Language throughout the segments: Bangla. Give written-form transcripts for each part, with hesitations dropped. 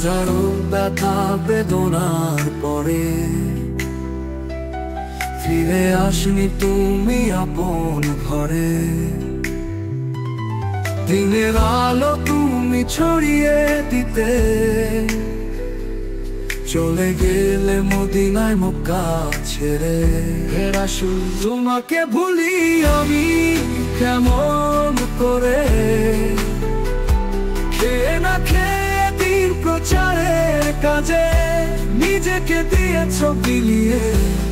হাজারো ব্যথা বেদনার পরে ফিরে আসনি তুমি আপন ঘরে। দিনের আলো তুমি ছড়িয়ে দিতে চলে গেলে মদিনায় মক্কা ছেড়ে। হে রাসূল তোমাকে ভুলি আমি কেমন করে, খেয়ে না খেয়ে দিন প্রচারের কাজে নিজেকে দিয়েছ বিলিয়ে।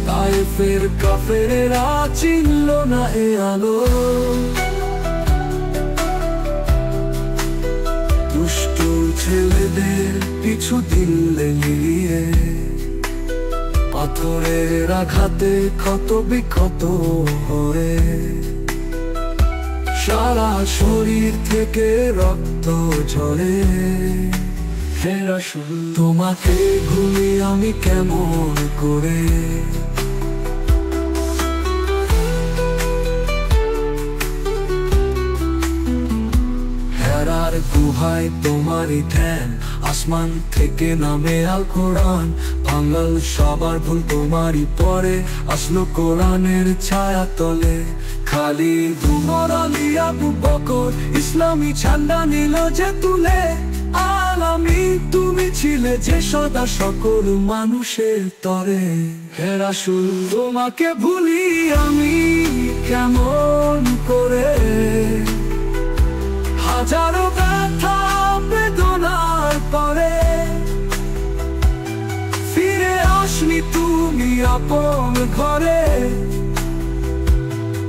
তায়েফের কাফেরেরা চিনল না এ আলো, দুষ্টু ছেলেদের পিছু দিলে নিয়ে। পাথরের আঘাতে ক্ষত বিক্ষত হয়ে সারা শরীর থেকে রক্ত ঝরে। হে রাসূল তোমাকে ভুলি আমি কেমন করে, হেরার গুহায় তোমারই ধ্যান, আসমান থেকে নামে আল কোরআন। বাঙাল সবার ভুল তোমারই পরে আসলো কোরআনের ছায়া তলে। খালিদ উমর আলী আবু বকর ইসলামী ঝান্ডা নিল যে তুলে। আলামিন তুমি ছিলে যে সদা সকল মানুষের তরে। হে রাসূল তোমাকে ভুলি আমি কেমন করে, হাজারো ব্যথা বেদনার পরে ফিরে আসনি তুমি আপন ঘরে।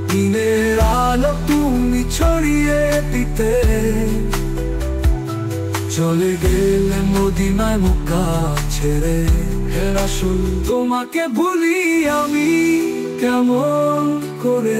দিনের আলো তুমি ছড়িয়ে দিতে চলে গেলে মদিনায় মক্কা ছেড়ে। হে রাসূল তোমাকে ভুলি আমি কেমন করে।